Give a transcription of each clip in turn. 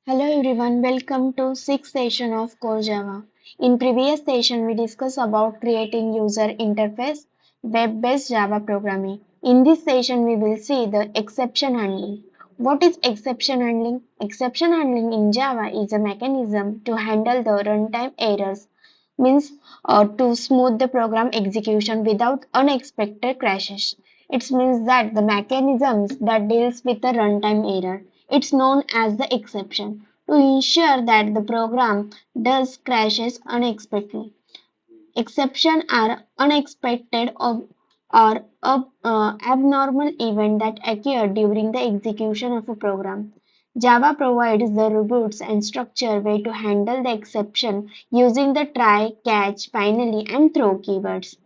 Hello everyone, welcome to sixth session of Core Java. In previous session, we discussed about creating user interface, web-based Java programming. In this session, we will see the exception handling. What is exception handling? Exception handling in Java is a mechanism to handle the runtime errors, means to smooth the program execution without unexpected crashes. It means that the mechanisms that deals with the runtime error. It's known as the exception to ensure that the program does crashes unexpectedly. Exceptions are unexpected or abnormal event that occur during the execution of a program. Java provides the robust and structured way to handle the exception using the try, catch, finally, and throw keywords.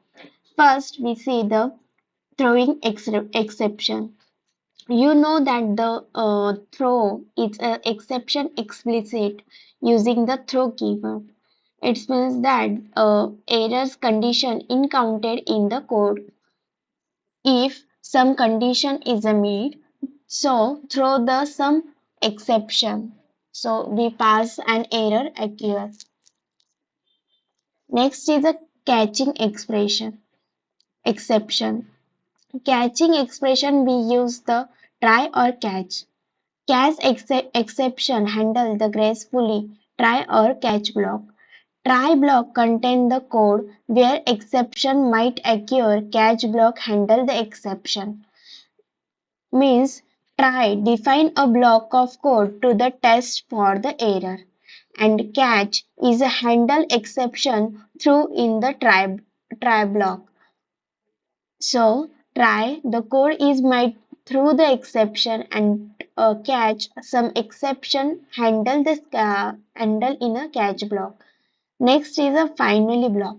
First, we see the throwing exception. You know that the throw is an exception explicit using the throw keyword. It means that errors condition encountered in the code. If some condition is met, so throw the some exception. So we pass an error occurs. Next is a catching exception. Catching expression we use the try or catch. Exception handle the gracefully try or catch block. Try block contain the code where exception might occur. Catch block handle the exception. Means try define a block of code to the test for the error. And catch is a handle exception through in the try block. So try the code is made through the exception and catch some exception handle in a catch block. Next is a finally block.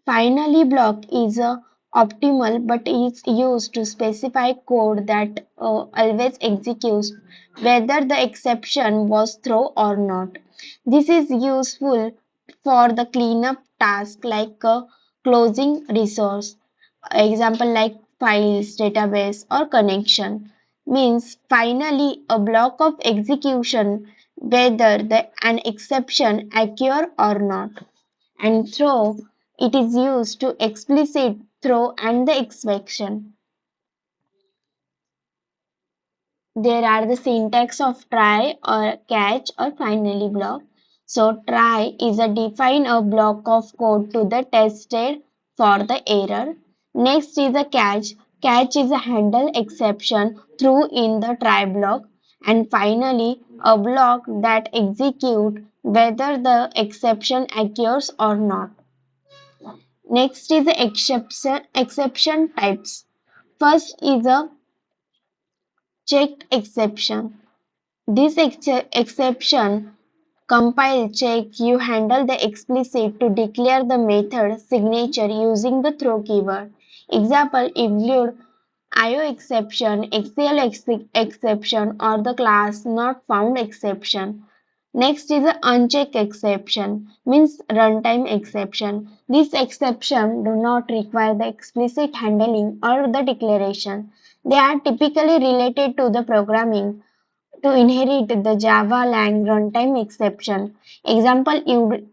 Finally block is a optimal but is used to specify code that always executes whether the exception was thrown or not. This is useful for the cleanup task like closing resource. Example like files, database or connection means finally a block of execution whether an exception occur or not. And throw it is used to explicit throw and the exception. There are the syntax of try or catch or finally block. So try is a define a block of code to the tested for the error. Next is a catch. Catch is a handle exception through in the try block. And finally a block that execute whether the exception occurs or not. Next is the exception types. First is a checked exception. This exception compile check you handle the explicit to declare the method signature using the throw keyword. Example include IO exception, exception or the class not found exception. Next is the uncheck exception, means runtime exception. This exception do not require the explicit handling or the declaration. They are typically related to the programming to inherit the Java lang runtime exception. Example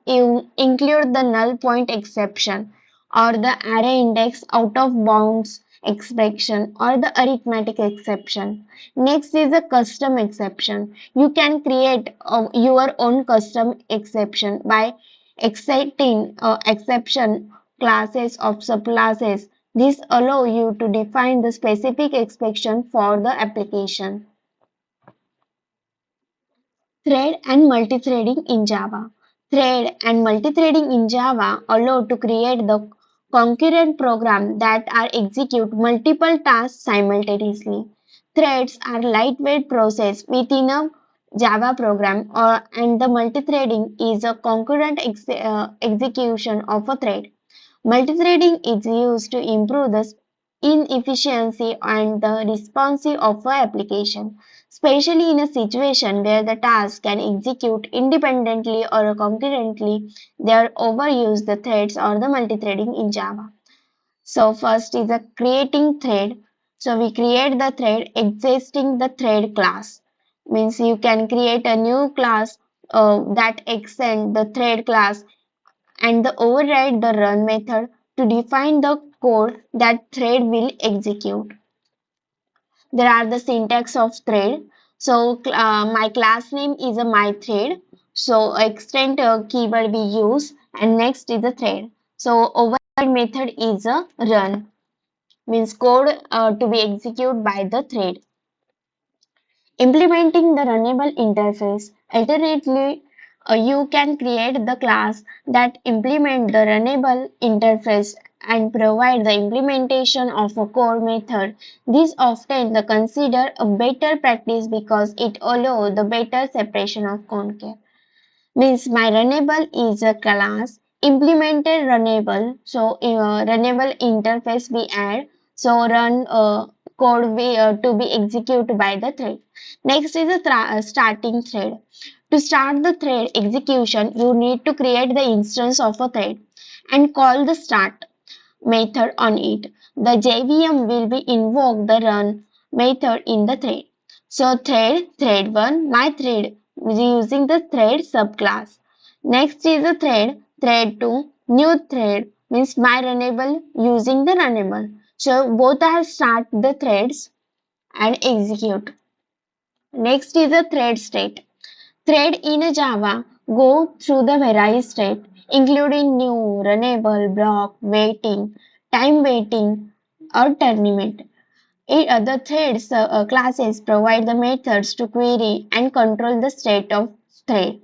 you include the null point exception or the array index out of bounds exception or the arithmetic exception. Next is a custom exception. You can create your own custom exception by exciting exception classes of subclasses. This allow you to define the specific exception for the application. Thread and multithreading in Java. Thread and multithreading in Java allow to create the concurrent program that are execute multiple tasks simultaneously. Threads are lightweight process within a Java program and the multithreading is a concurrent execution of a thread. Multithreading is used to improve the inefficiency and the responsive of an application, especially in a situation where the task can execute independently or concurrently. They are overuse the threads or the multithreading in Java. So first is a creating thread. So we create the thread existing the thread class. Means you can create a new class that extend the thread class and the override the run method to define the code that thread will execute. There are the syntax of thread. So my class name is a my thread. So extend keyword we use, and next is a thread. So override method is a run, means code to be executed by the thread. Implementing the runnable interface. Alternately, you can create the class that implement the runnable interface and provide the implementation of a core method. This often the consider a better practice because it allows the better separation of content. Means my runnable is a class implemented runnable. So runnable interface we add. So run code to be executed by the thread. Next is a starting thread. To start the thread execution, you need to create the instance of a thread and call the start method on it. The JVM will be invoke the run method in the thread. So thread 1, my thread using the thread subclass. Next is the thread 2, new thread means my runnable using the runnable. So both are start the threads and execute. Next is the thread state. Thread in a Java go through the various steps, including new, runnable, block, waiting, time waiting, or terminate. The threads classes provide the methods to query and control the state of thread.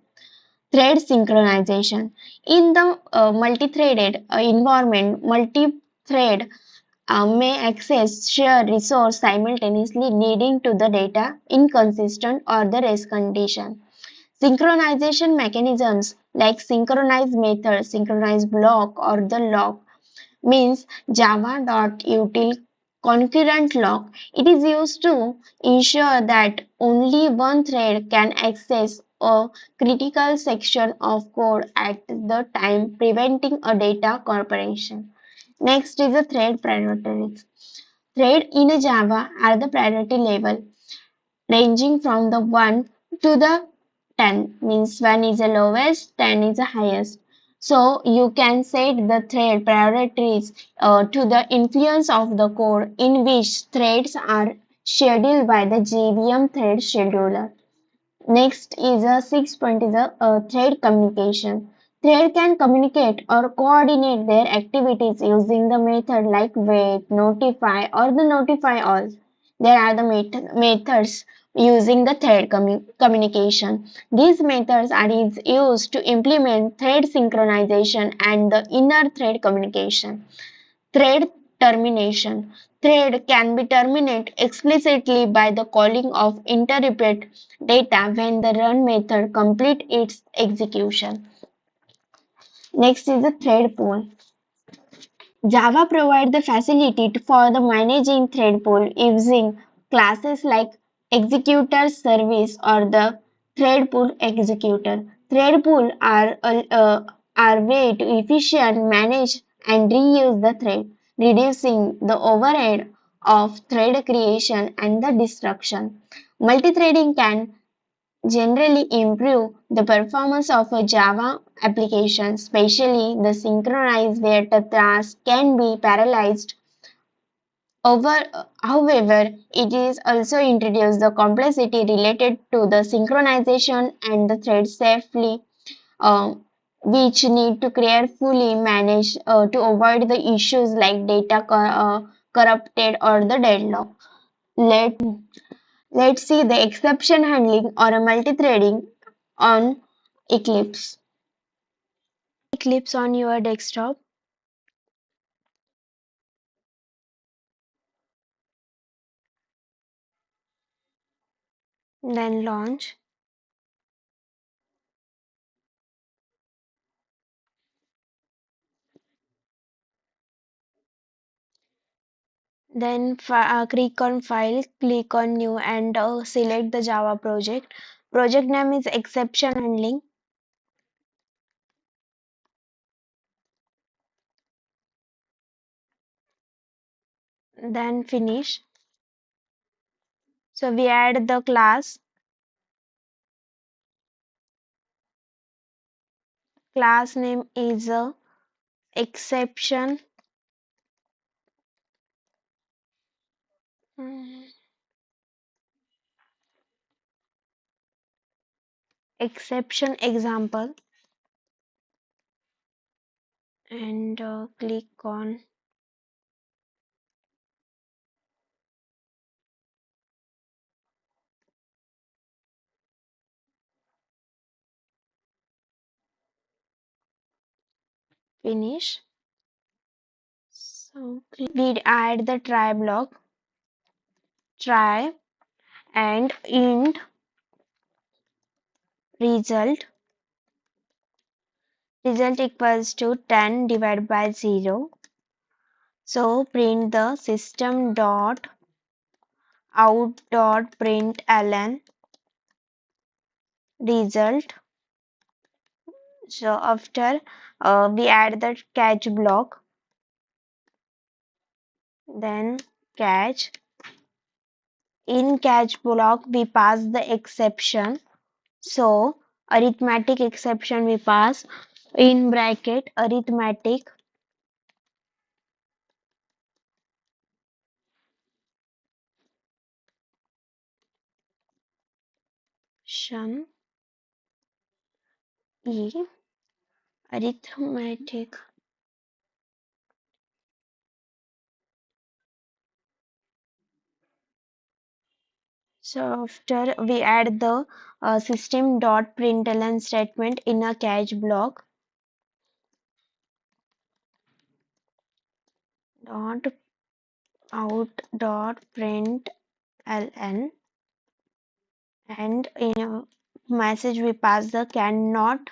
Thread synchronization. In the multi-threaded environment, multi-thread may access share resource simultaneously leading to the data inconsistent or the rest condition. Synchronization mechanisms like synchronize method, synchronize block, or the lock means java.util concurrent lock. It is used to ensure that only one thread can access a critical section of code at the time, preventing a data corruption. Next is the thread priorities. Thread in a Java are the priority level ranging from the 1 to the 10, means 1 is the lowest, 10 is the highest. So you can set the thread priorities to the influence of the code in which threads are scheduled by the JVM thread scheduler. Next is a 6 point is a thread communication. Thread can communicate or coordinate their activities using the method like wait, notify, or the notify all. There are the methods using the thread communication. These methods are used to implement thread synchronization and the inner thread communication. Thread termination. Thread can be terminated explicitly by the calling of interrupt data when the run method completes its execution. Next is the thread pool. Java provides the facility for the managing thread pool using classes like executor service or the thread pool executor. Thread pool are way to efficient manage and reuse the thread, reducing the overhead of thread creation and the destruction. Multithreading can generally improve the performance of a Java application, especially the synchronized where the task can be parallelized. However, it is also introduced the complexity related to the synchronization and the thread safely, uh, which need to carefully manage to avoid the issues like data corrupted or the deadlock. Let Let's see the exception handling or a multi-threading on Eclipse. Eclipse on your desktop, then launch. Then click on File, click on New and select the Java project. Project name is exception handling. Then finish. So we add the class class name is exception. mm, Exception example, and click on finish. So we add the try block, try, and int result equals to 10 divided by 0. So print the system dot out dot println result. So after we add the catch block, then catch. In catch block we pass the exception. So arithmetic exception we pass in bracket arithmetic shun e arithmetic. So after we add the system dot println statement in a catch block dot out dot println, and in a message we pass the cannot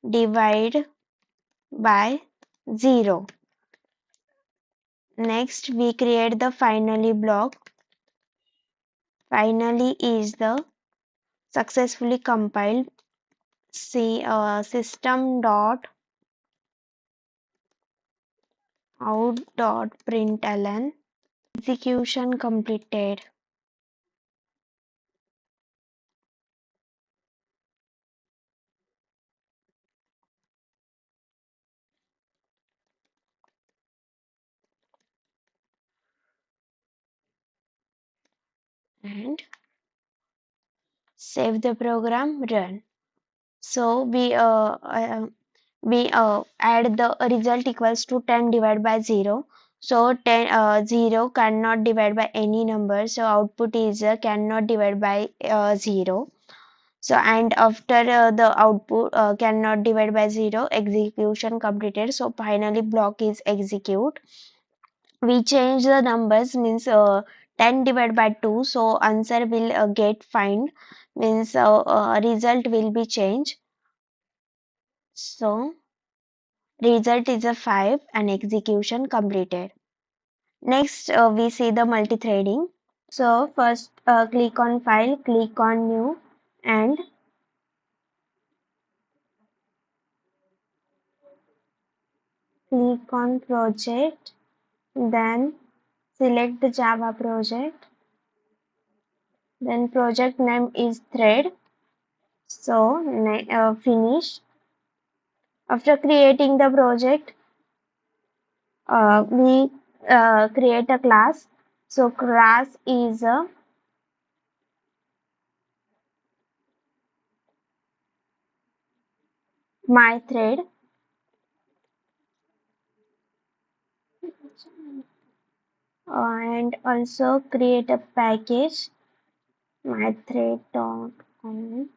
divide by 0. Next we create the finally block. Finally is the successfully compiled. See system dot out dot println execution completed. And save the program, run. So we add the result equals to 10 divided by 0. So 0 cannot divide by any number, so output is cannot divide by 0. So and after the output cannot divide by 0, execution completed. So finally block is execute. We change the numbers, means 10 divided by 2, so answer will get find, means result will be changed. So result is a 5 and execution completed. Next we see the multi-threading. So first click on file, click on new, and click on project, then select the Java project, then project name is thread. So finish. After creating the project, we create a class. So class is my thread, and also create a package my thread.com.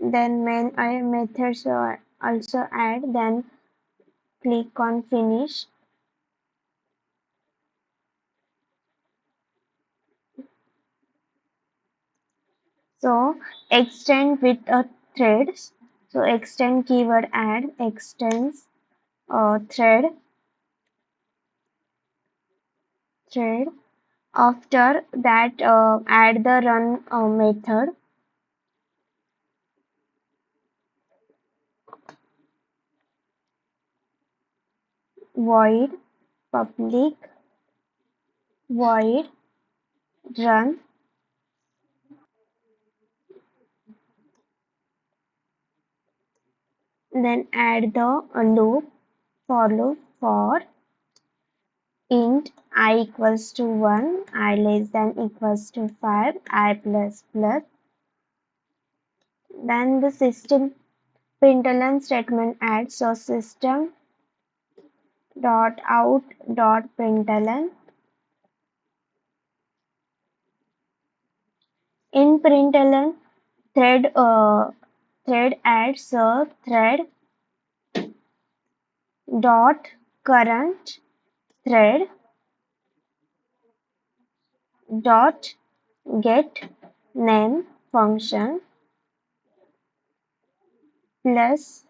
Then main methods also add. Then click on finish. So extend with a threads. So extend keyword add extends thread. After that add the run method, void public void run. Then add the loop for loop for int I equals to 1, I less than equals to 5, I plus plus. Then the system println statement adds, so system dot out dot println. In println thread adds, so thread dot current thread dot get name function plus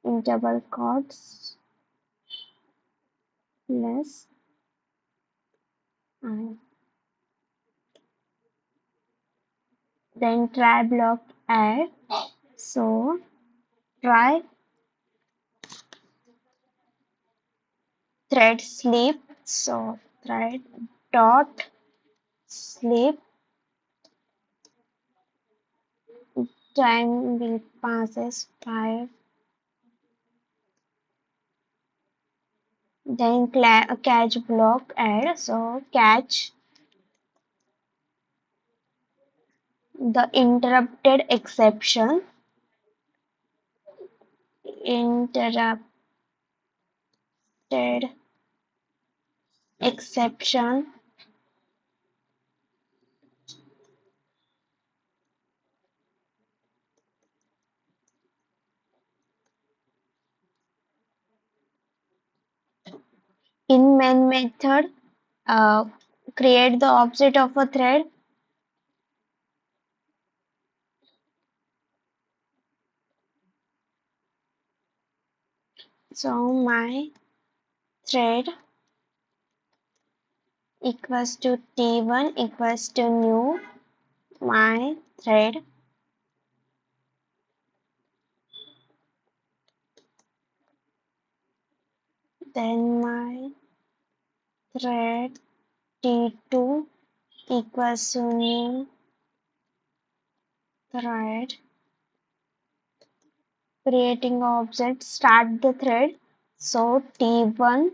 in double quotes plus I. Then try block add, so try thread sleep, so thread dot sleep, time will passes 5. Then catch block add, so catch the interrupted exception, interrupted exception in main method. uh, Create the object of a thread, so my thread equals to t1 equals to new my thread, then my thread t2 equals to new thread, creating object start the thread, so t1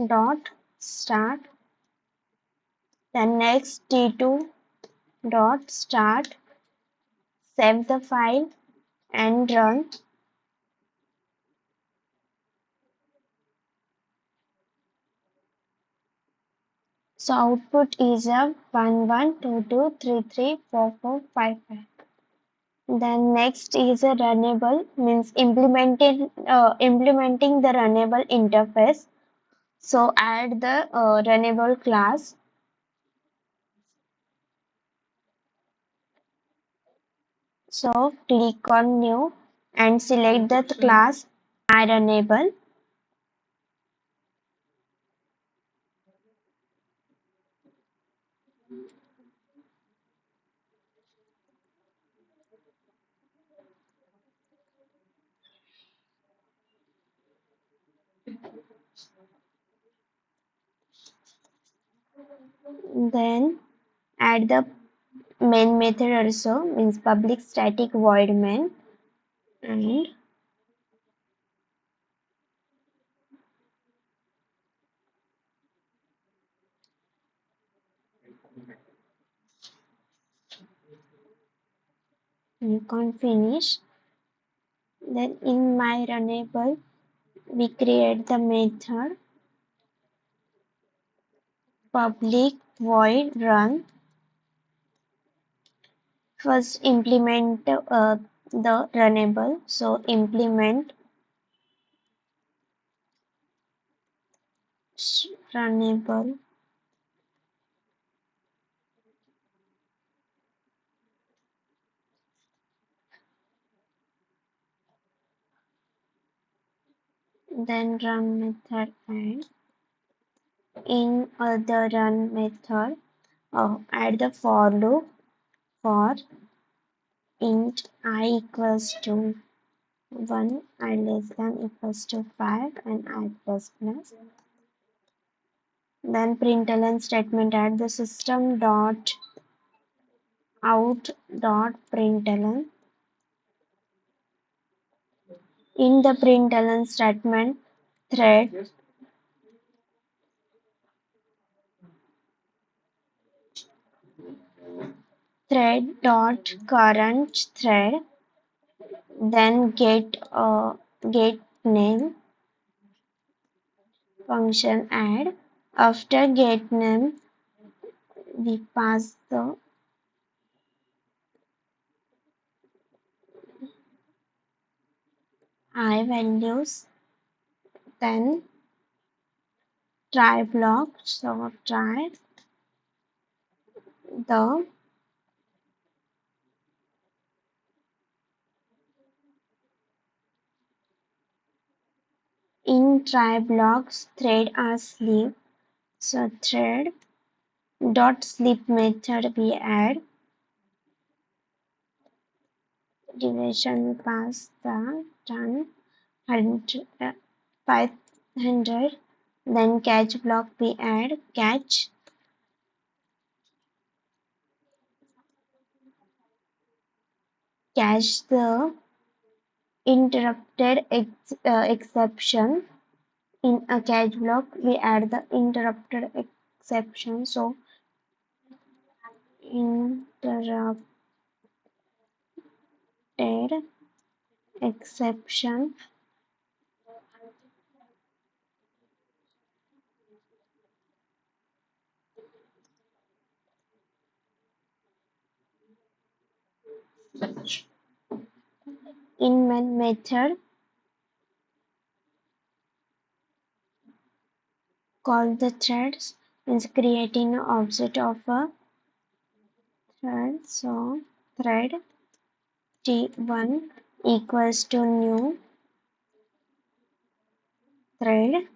dot start, then next t2 dot start, save the file and run. So output is a 1 1 2 2 3 3 4 4 5 5. Then next is a runnable, means implementing the runnable interface. So add the runnable class. So click on new and select the class iRunnable. Then add the main method also, means public static void main, and you can finish. Then in my runnable we create the method public void run. First implement the runnable, so implement runnable, then run method, and in the run method add the for loop for int I equals to 1, I less than equals to 5, and I plus plus. Then println statement add the system dot out.println. In the println statement, thread dot current thread, then get name function add. After get name, we pass the I values, then try block. So try the in try blocks thread are sleep. So thread dot sleep method we add duration pass the done 500, then catch block we add catch the interrupted exception. In a catch block we add the interrupted exception. So interrupted exception in main method call the threads is creating an object of a thread. So thread t1 equals to new thread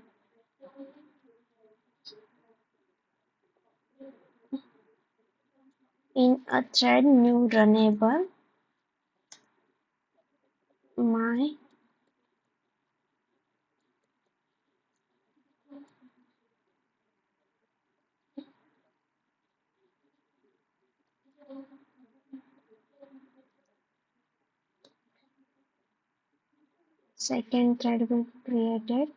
in a thread new runnable my second thread will be created,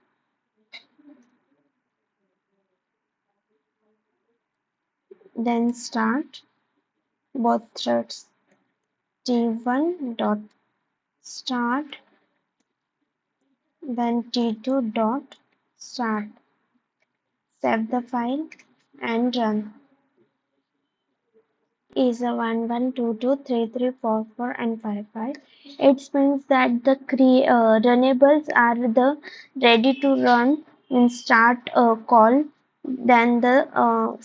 then start both threads t1 dot start, then t2 dot start. Save the file and run. Is a 1 1 2 2 3 3 4 4 and 5 5. It means that the runnables are the ready to run in start call. Then the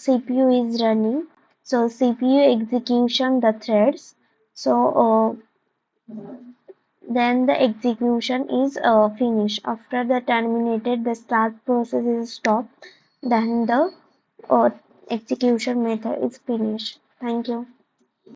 CPU is running. So CPU execution the threads. So then the execution is finished. After the terminated, the start process is stopped. Then the uh, execution method is finished. Thank you.